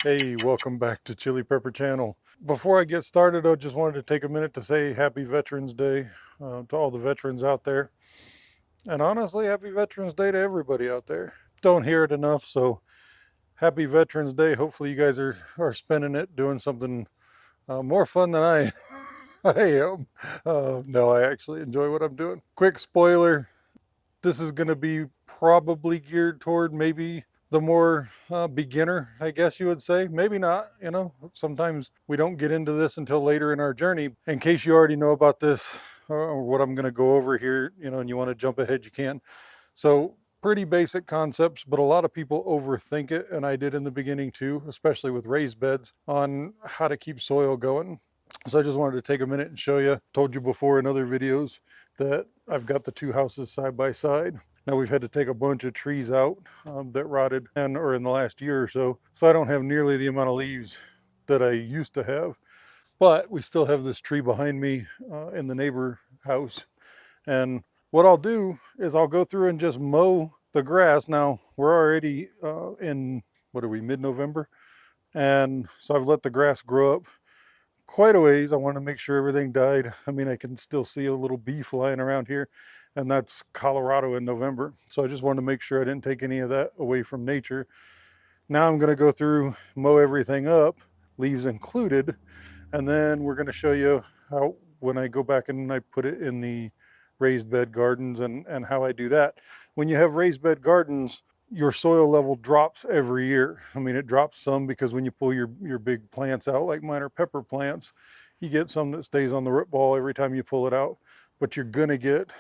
Hey, welcome back to Chili Pepper Channel. Before I get started, I just wanted to take a minute to say Happy Veterans Day to all the veterans out there. And honestly, Happy Veterans Day to everybody out there. Don't hear it enough, so Happy Veterans Day. Hopefully you guys are spending it doing something more fun than I, I am. No, I actually enjoy what I'm doing. Quick spoiler, this is going to be probably geared toward maybe the more beginner, I guess you would say. Maybe not, sometimes we don't get into this until later in our journey. In case you already know about this or what I'm going to go over here, and you want to jump ahead, you can. So pretty basic concepts, but a lot of people overthink it, and I did in the beginning too, especially with raised beds, on how to keep soil going. So I just wanted to take a minute and show you. Told you before in other videos that I've got the two houses side by side. Now we've had to take a bunch of trees out that rotted or in the last year or so. So I don't have nearly the amount of leaves that I used to have. But we still have this tree behind me in the neighbor house. And what I'll do is I'll go through and just mow the grass. Now we're already in, what are we, mid-November? And so I've let the grass grow up quite a ways. I want to make sure everything died. I mean, I can still see a little bee flying around here, and that's Colorado in November. So I just wanted to make sure I didn't take any of that away from nature. Now I'm going to go through, mow everything up, leaves included, and then we're going to show you how, when I go back and I put it in the raised bed gardens and how I do that. When you have raised bed gardens, your soil level drops every year. I mean, it drops some because when you pull your big plants out, like mine are pepper plants, you get some that stays on the root ball every time you pull it out, but you're going to get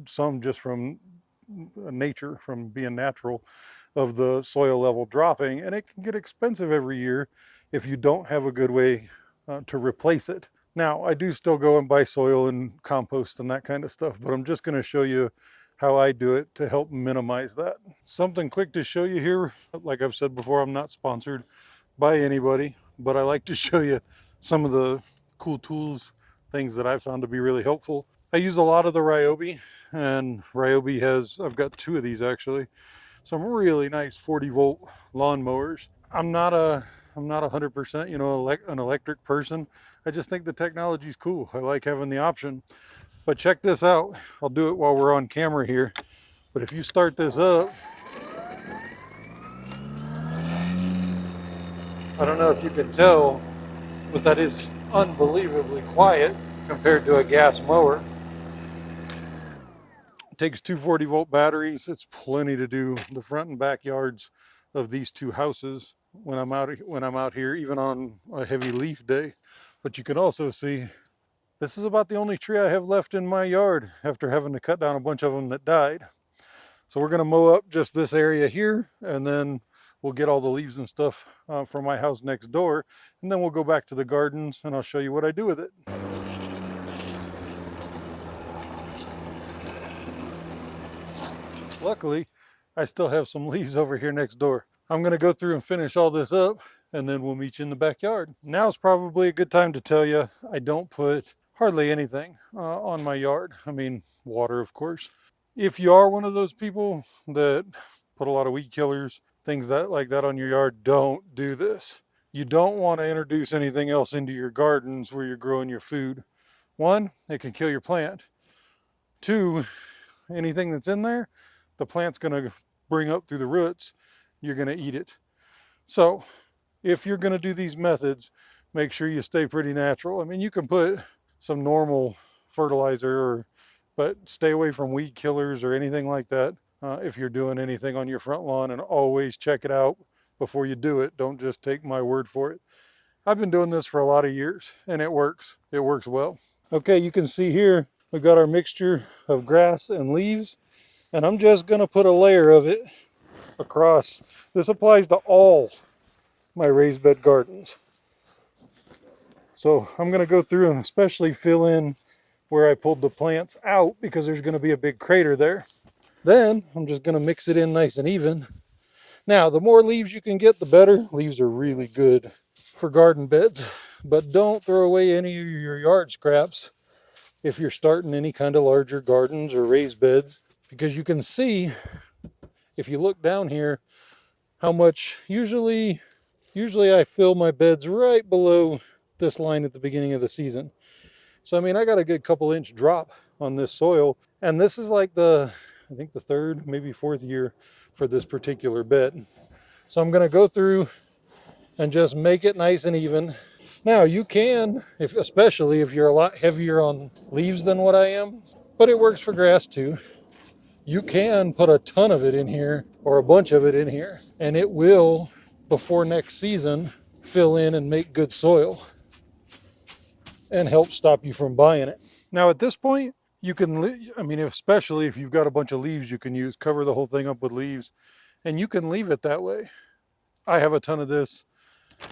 some just from nature, from being natural, of the soil level dropping, and it can get expensive every year if you don't have a good way to replace it. Now, I do still go and buy soil and compost and that kind of stuff, but I'm just going to show you how I do it to help minimize that. Something quick to show you here. Like I've said before, I'm not sponsored by anybody, but I like to show you some of the cool tools, things that I found to be really helpful. I use a lot of the Ryobi, and Ryobi has, I've got two of these actually, some really nice 40-volt lawnmowers. I'm not 100%, an electric person. I just think the technology is cool. I like having the option. But check this out. I'll do it while we're on camera here. But if you start this up, I don't know if you can tell, but that is unbelievably quiet compared to a gas mower. It takes two 40-volt batteries. It's plenty to do the front and backyards of these two houses when I'm out here, even on a heavy leaf day. But you can also see this is about the only tree I have left in my yard after having to cut down a bunch of them that died. So we're going to mow up just this area here, and then we'll get all the leaves and stuff from my house next door, and then we'll go back to the gardens and I'll show you what I do with it. Luckily, I still have some leaves over here next door. I'm going to go through and finish all this up, and then we'll meet you in the backyard. Now's probably a good time to tell you I don't put hardly anything on my yard. I mean, water, of course. If you are one of those people that put a lot of weed killers, things like that on your yard, don't do this. You don't want to introduce anything else into your gardens where you're growing your food. One, it can kill your plant. Two, anything that's in there, the plant's going to bring up through the roots. You're going to eat it. So if you're going to do these methods, make sure you stay pretty natural. I mean, you can put some normal fertilizer, but stay away from weed killers or anything like that if you're doing anything on your front lawn, and always check it out before you do it. Don't just take my word for it. I've been doing this for a lot of years, and it works. It works well. Okay, you can see here we've got our mixture of grass and leaves, and I'm just going to put a layer of it across. This applies to all my raised bed gardens. So I'm going to go through and especially fill in where I pulled the plants out, because there's going to be a big crater there. Then I'm just going to mix it in nice and even. Now, the more leaves you can get, the better. Leaves are really good for garden beds, but don't throw away any of your yard scraps if you're starting any kind of larger gardens or raised beds, because you can see, if you look down here, how much usually Usually I fill my beds right below this line at the beginning of the season. So I mean, I got a good couple inch drop on this soil, and this is like I think the third, maybe fourth year for this particular bed. So I'm gonna go through and just make it nice and even. Now you can, especially if you're a lot heavier on leaves than what I am, but it works for grass too. You can put a ton of it in here or a bunch of it in here, and it will, before next season, fill in and make good soil and help stop you from buying it. Now at this point, you can, I mean, especially if you've got a bunch of leaves you can use, cover the whole thing up with leaves, and you can leave it that way. I have a ton of this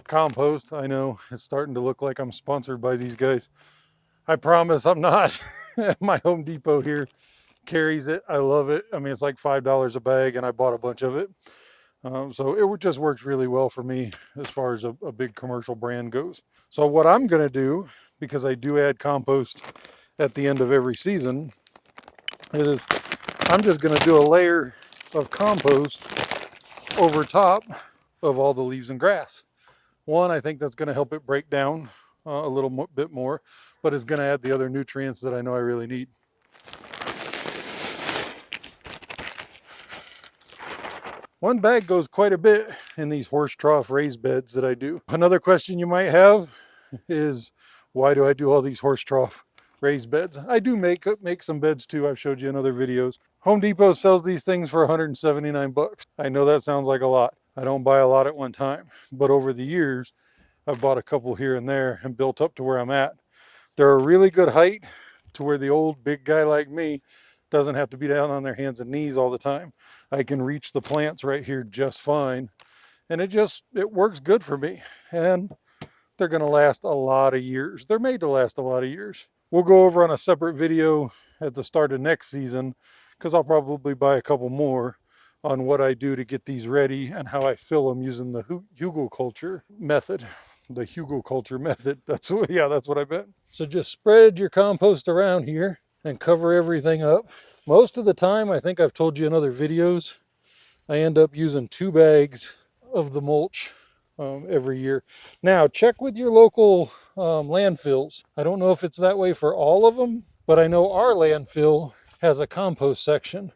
compost. I know it's starting to look like I'm sponsored by these guys. I promise I'm not. My Home Depot here carries it. I love it. I mean, it's like $5 a bag, and I bought a bunch of it. So it just works really well for me as far as a big commercial brand goes. So what I'm going to do, because I do add compost at the end of every season, is I'm just going to do a layer of compost over top of all the leaves and grass. One, I think that's going to help it break down a little bit more, but it's going to add the other nutrients that I know I really need. One bag goes quite a bit in these horse trough raised beds that I do. Another question you might have is, why do I do all these horse trough raised beds? I do make some beds too. I've showed you in other videos. Home Depot sells these things for 179 bucks. I know that sounds like a lot. I don't buy a lot at one time, but over the years, I've bought a couple here and there and built up to where I'm at. They're a really good height to where the old big guy like me doesn't have to be down on their hands and knees all the time. I can reach the plants right here just fine. And it works good for me. And they're going to last a lot of years. They're made to last a lot of years. We'll go over on a separate video at the start of next season, because I'll probably buy a couple more on what I do to get these ready and how I fill them using the hugelkultur method. The hugelkultur method. That's what I meant. So just spread your compost around here and cover everything up. Most of the time, I think I've told you in other videos, I end up using 2 bags of the mulch every year. Now, check with your local landfills. I don't know if it's that way for all of them, but I know our landfill has a compost section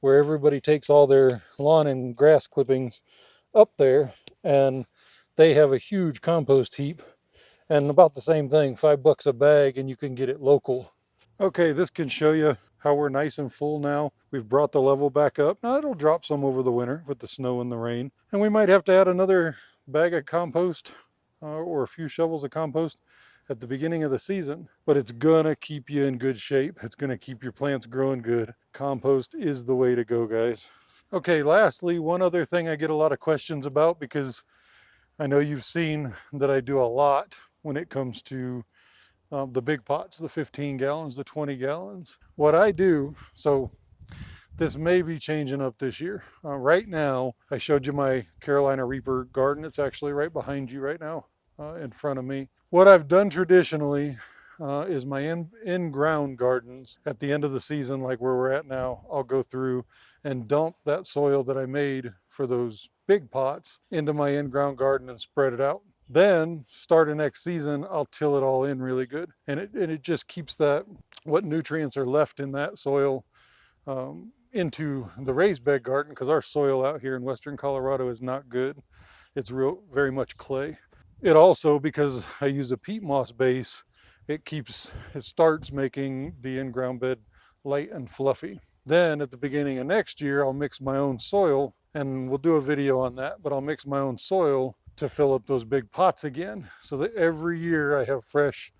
where everybody takes all their lawn and grass clippings up there, and they have a huge compost heap, and about the same thing, $5 a bag, and you can get it local. Okay, this can show you how we're nice and full now. We've brought the level back up. Now it'll drop some over the winter with the snow and the rain, and we might have to add another bag of compost or a few shovels of compost at the beginning of the season, but it's gonna keep you in good shape. It's gonna keep your plants growing good. Compost is the way to go, guys. Okay, lastly, one other thing I get a lot of questions about, because I know you've seen that I do a lot when it comes to the big pots, the 15 gallons, the 20 gallons. What I do, so this may be changing up this year. Right now, I showed you my Carolina Reaper garden. It's actually right behind you right now in front of me. What I've done traditionally is my in-ground gardens. At the end of the season, like where we're at now, I'll go through and dump that soil that I made for those big pots into my in-ground garden and spread it out. Then starting next season, I'll till it all in really good. And it just keeps what nutrients are left in that soil into the raised bed garden, because our soil out here in Western Colorado is not good. It's very much clay. It also, because I use a peat moss base, it starts making the in-ground bed light and fluffy. Then at the beginning of next year, I'll mix my own soil, and we'll do a video on that, but I'll mix my own soil to fill up those big pots again, so that every year I have fresh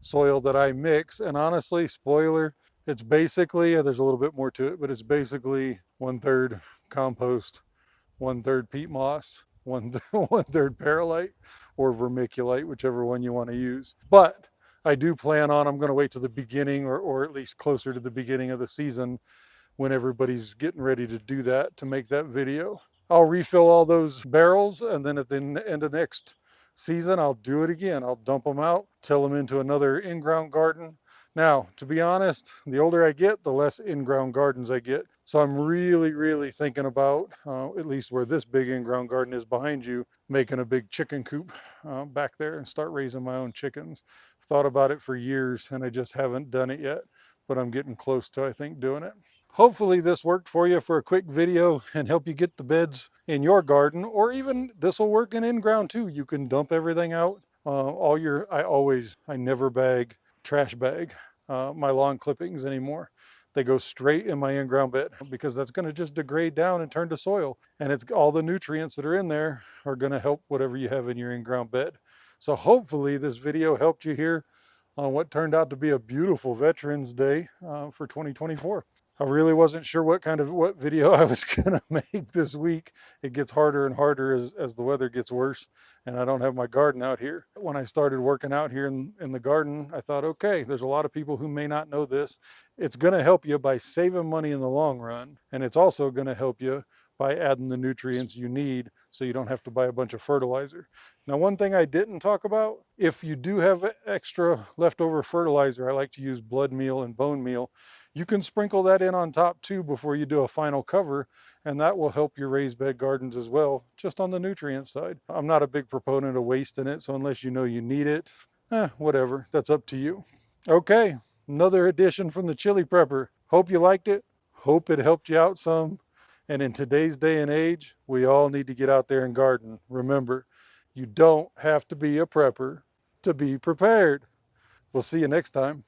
soil that I mix. And honestly, spoiler, it's basically, there's a little bit more to it, but it's basically 1/3 compost, 1/3 peat moss, one-third perlite or vermiculite, whichever one you want to use. But I do plan on, I'm going to wait to the beginning or at least closer to the beginning of the season when everybody's getting ready to do that, to make that video. I'll refill all those barrels, and then at the end of next season, I'll do it again. I'll dump them out, till them into another in-ground garden, Now, to be honest, the older I get, the less in-ground gardens I get. So I'm really thinking about, at least where this big in-ground garden is behind you, making a big chicken coop back there and start raising my own chickens. I've thought about it for years and I just haven't done it yet, but I'm getting close to, I think, doing it. Hopefully this worked for you for a quick video and help you get the beds in your garden, or even this will work in-ground too. You can dump everything out. I never bag, trash bag my lawn clippings anymore. They go straight in my in-ground bed because that's going to just degrade down and turn to soil. And it's all the nutrients that are in there are going to help whatever you have in your in-ground bed. So hopefully this video helped you here on what turned out to be a beautiful Veterans Day for 2024. I really wasn't sure what video I was gonna make this week. It gets harder and harder as the weather gets worse, and I don't have my garden out here. When I started working out here in the garden, I thought, okay, there's a lot of people who may not know this. It's gonna help you by saving money in the long run, and it's also gonna help you by adding the nutrients you need so you don't have to buy a bunch of fertilizer. Now, one thing I didn't talk about, if you do have extra leftover fertilizer, I like to use blood meal and bone meal. You can sprinkle that in on top too before you do a final cover, and that will help your raised bed gardens as well, just on the nutrient side. I'm not a big proponent of wasting it, so unless you know you need it, whatever, that's up to you. Okay, another edition from the Chili Prepper. Hope you liked it. Hope it helped you out some. And in today's day and age, we all need to get out there and garden. Remember, you don't have to be a prepper to be prepared. We'll see you next time.